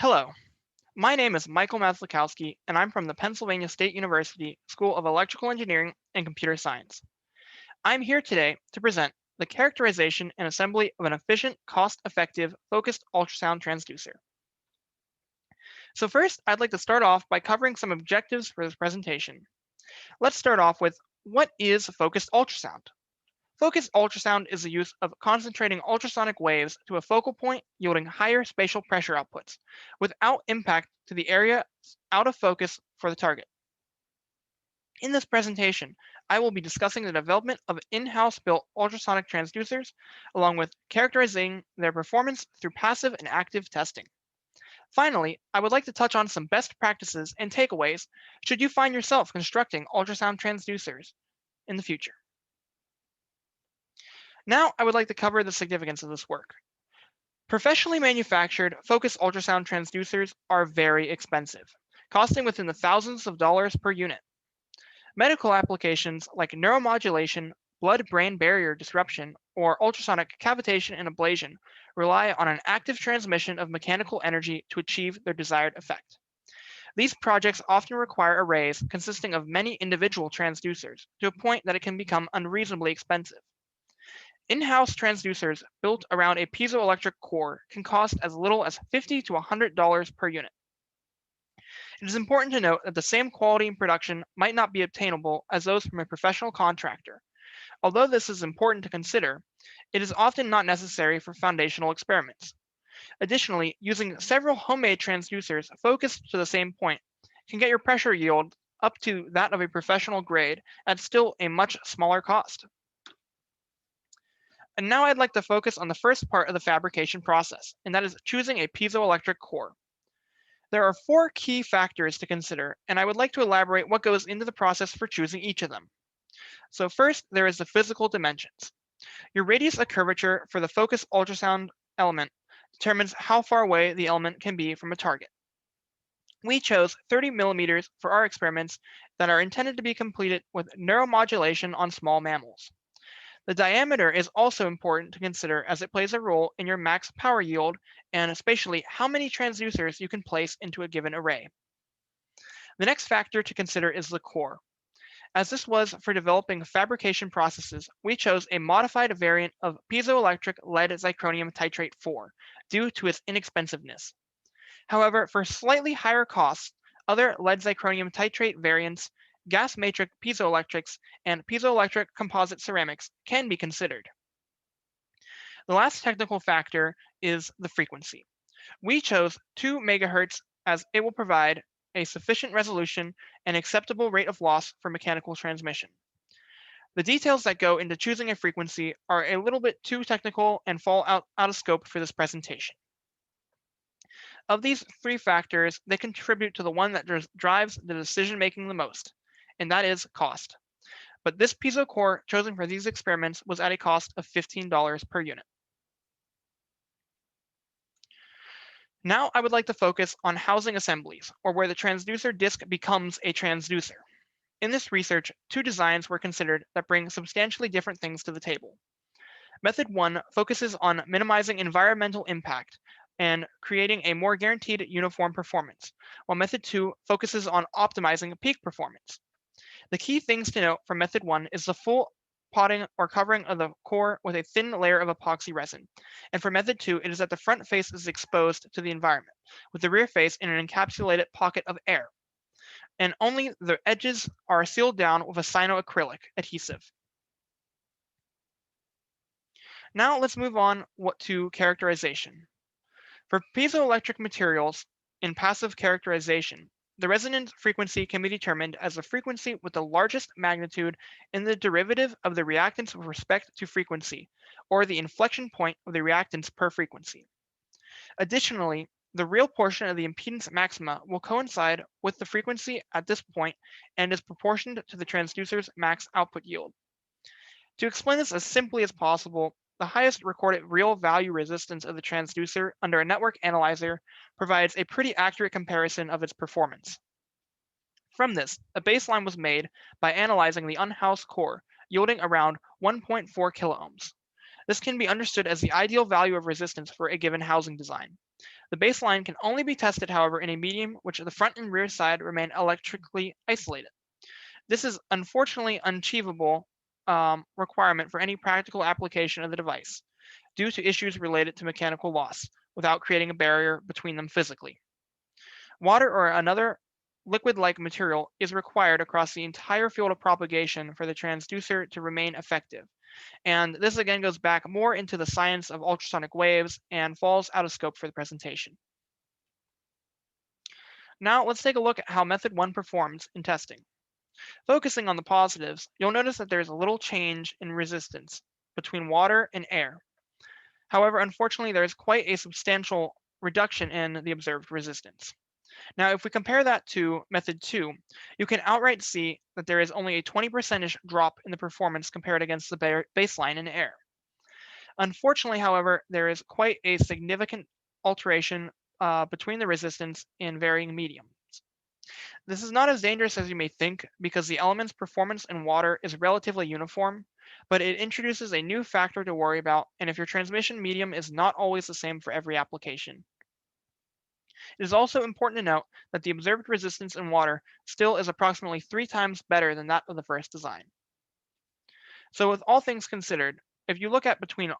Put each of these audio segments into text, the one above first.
Hello, my name is Michael Maslakowski, and I'm from the Pennsylvania State University School of Electrical Engineering and Computer Science. I'm here today to present the characterization and assembly of an efficient, cost-effective, focused ultrasound transducer. So first, I'd like to start off by covering some objectives for this presentation. Let's start off with what is focused ultrasound? Focused ultrasound is the use of concentrating ultrasonic waves to a focal point yielding higher spatial pressure outputs without impact to the area out of focus for the target. In this presentation, I will be discussing the development of in-house built ultrasonic transducers along with characterizing their performance through passive and active testing. Finally, I would like to touch on some best practices and takeaways should you find yourself constructing ultrasound transducers in the future. Now, I would like to cover the significance of this work. Professionally manufactured focused ultrasound transducers are very expensive, costing within the thousands of dollars per unit. Medical applications like neuromodulation, blood-brain barrier disruption, or ultrasonic cavitation and ablation rely on an active transmission of mechanical energy to achieve their desired effect. These projects often require arrays consisting of many individual transducers to a point that it can become unreasonably expensive. In-house transducers built around a piezoelectric core can cost as little as $50 to $100 per unit. It is important to note that the same quality and production might not be obtainable as those from a professional contractor. Although this is important to consider, it is often not necessary for foundational experiments. Additionally, using several homemade transducers focused to the same point can get your pressure yield up to that of a professional grade at still a much smaller cost. And now I'd like to focus on the first part of the fabrication process, and that is choosing a piezoelectric core. There are four key factors to consider, and I would like to elaborate what goes into the process for choosing each of them. So first, there is the physical dimensions. Your radius of curvature for the focused ultrasound element determines how far away the element can be from a target. We chose 30 millimeters for our experiments that are intended to be completed with neuromodulation on small mammals. The diameter is also important to consider as it plays a role in your max power yield and especially how many transducers you can place into a given array. The next factor to consider is the core. As this was for developing fabrication processes, we chose a modified variant of piezoelectric lead zirconium titrate 4 due to its inexpensiveness. However, for slightly higher costs, other lead zirconium titrate variants, gas matrix piezoelectrics, and piezoelectric composite ceramics can be considered. The last technical factor is the frequency. We chose 2 MHz as it will provide a sufficient resolution and acceptable rate of loss for mechanical transmission. The details that go into choosing a frequency are a little bit too technical and fall out of scope for this presentation. Of these three factors, they contribute to the one that drives the decision making the most, and that is cost. But this piezo core chosen for these experiments was at a cost of $15 per unit. Now I would like to focus on housing assemblies, or where the transducer disk becomes a transducer. In this research, two designs were considered that bring substantially different things to the table. Method 1 focuses on minimizing environmental impact and creating a more guaranteed uniform performance, while Method 2 focuses on optimizing peak performance. The key things to note for Method 1 is the full potting or covering of the core with a thin layer of epoxy resin. And for Method 2, it is that the front face is exposed to the environment, with the rear face in an encapsulated pocket of air. And only the edges are sealed down with a cyanoacrylic adhesive. Now let's move on to characterization. For piezoelectric materials in passive characterization, the resonance frequency can be determined as the frequency with the largest magnitude in the derivative of the reactance with respect to frequency, or the inflection point of the reactance per frequency. Additionally, the real portion of the impedance maxima will coincide with the frequency at this point and is proportioned to the transducer's max output yield. To explain this as simply as possible, the highest recorded real value resistance of the transducer under a network analyzer provides a pretty accurate comparison of its performance. From this, a baseline was made by analyzing the unhoused core, yielding around 1.4 kiloohms. This can be understood as the ideal value of resistance for a given housing design. The baseline can only be tested, however, in a medium which the front and rear side remain electrically isolated. This is unfortunately unachievable requirement for any practical application of the device due to issues related to mechanical loss without creating a barrier between them physically. Water or another liquid-like material is required across the entire field of propagation for the transducer to remain effective. And this again goes back more into the science of ultrasonic waves and falls out of scope for the presentation. Now let's take a look at how method 1 performs in testing. Focusing on the positives, you'll notice that there's a little change in resistance between water and air. However, unfortunately, there is quite a substantial reduction in the observed resistance. Now, if we compare that to method 2, you can outright see that there is only a 20% drop in the performance compared against the baseline in air. Unfortunately, however, there is quite a significant alteration between the resistance in varying mediums. This is not as dangerous as you may think because the element's performance in water is relatively uniform, but it introduces a new factor to worry about, and if your transmission medium is not always the same for every application. It is also important to note that the observed resistance in water still is approximately 3 times better than that of the first design. So with all things considered, if you look at between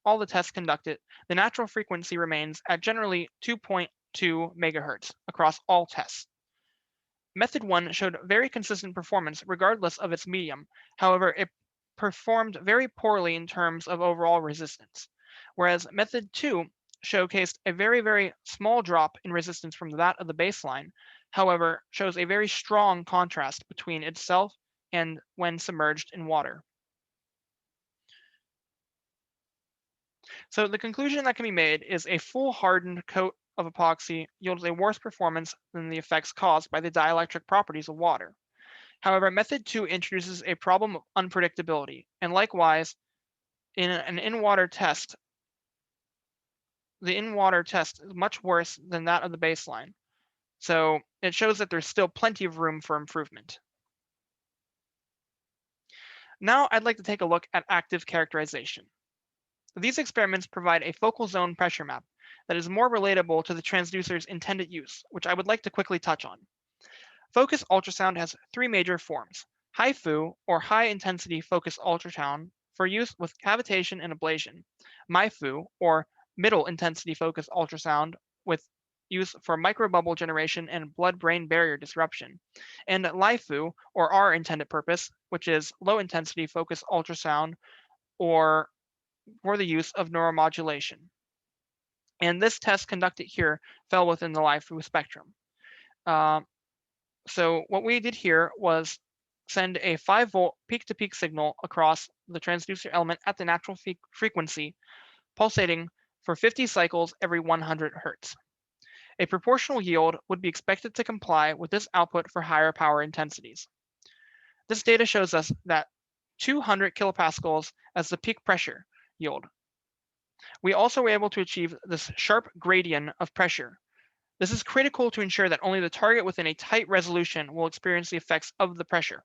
all the tests conducted, the natural frequency remains at generally 2.2 megahertz across all tests. Method 1 showed very consistent performance regardless of its medium. However, it performed very poorly in terms of overall resistance, whereas Method 2 showcased a very, very small drop in resistance from that of the baseline, however, shows a very strong contrast between itself and when submerged in water. So the conclusion that can be made is a full hardened coat of epoxy yields a worse performance than the effects caused by the dielectric properties of water. However, method 2 introduces a problem of unpredictability, and likewise, in an in-water test, the in-water test is much worse than that of the baseline. So it shows that there's still plenty of room for improvement. Now I'd like to take a look at active characterization. These experiments provide a focal zone pressure map that is more relatable to the transducer's intended use, which I would like to quickly touch on. Focus ultrasound has 3 major forms: HIFU, or high-intensity focus ultrasound, for use with cavitation and ablation; MIFU, or middle-intensity focus ultrasound, with use for microbubble generation and blood-brain barrier disruption; and LIFU, or our intended purpose, which is low-intensity focus ultrasound, or for the use of neuromodulation. And this test conducted here fell within the LIFU spectrum. So what we did here was send a 5-volt peak-to-peak signal across the transducer element at the natural frequency, pulsating for 50 cycles every 100 hertz. A proportional yield would be expected to comply with this output for higher power intensities. This data shows us that 200 kilopascals as the peak pressure yield. We also were able to achieve this sharp gradient of pressure. This is critical to ensure that only the target within a tight resolution will experience the effects of the pressure.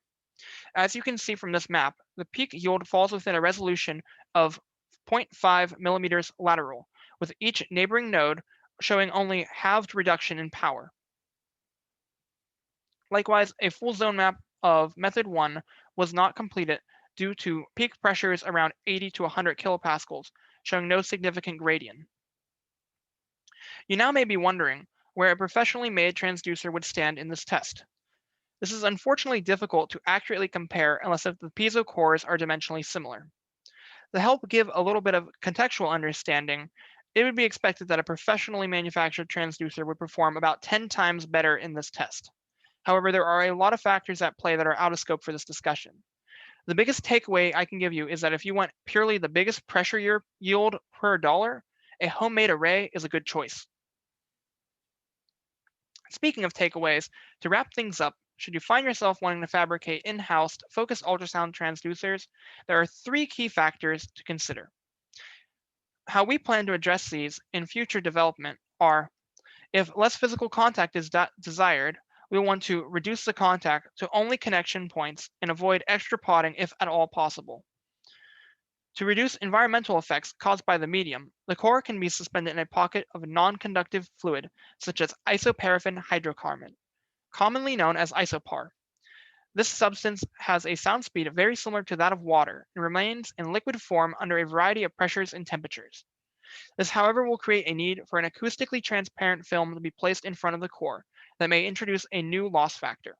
As you can see from this map, the peak yield falls within a resolution of 0.5 millimeters lateral, with each neighboring node showing only halved reduction in power. Likewise, a full zone map of method 1 was not completed due to peak pressures around 80 to 100 kilopascals, showing no significant gradient. You now may be wondering where a professionally made transducer would stand in this test. This is unfortunately difficult to accurately compare unless the piezo cores are dimensionally similar. To help give a little bit of contextual understanding, it would be expected that a professionally manufactured transducer would perform about 10 times better in this test. However, there are a lot of factors at play that are out of scope for this discussion. The biggest takeaway I can give you is that if you want purely the biggest pressure yield per dollar, a homemade array is a good choice. Speaking of takeaways, to wrap things up, should you find yourself wanting to fabricate in-house focused ultrasound transducers, there are 3 key factors to consider. How we plan to address these in future development are: if less physical contact is desired, we want to reduce the contact to only connection points and avoid extra potting if at all possible. To reduce environmental effects caused by the medium, the core can be suspended in a pocket of non-conductive fluid, such as isoparaffin hydrocarbon, commonly known as isopar. This substance has a sound speed very similar to that of water and remains in liquid form under a variety of pressures and temperatures. This, however, will create a need for an acoustically transparent film to be placed in front of the core that may introduce a new loss factor.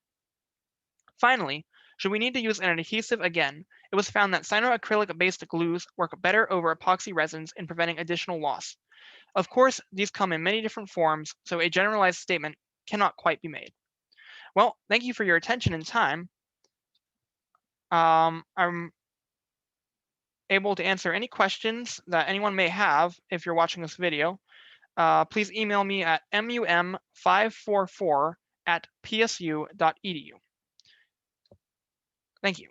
Finally, should we need to use an adhesive again, it was found that cyanoacrylic-based glues work better over epoxy resins in preventing additional loss. Of course, these come in many different forms, so a generalized statement cannot quite be made. Well, thank you for your attention and time. I'm able to answer any questions that anyone may have if you're watching this video. Please email me at mum544@psu.edu. Thank you.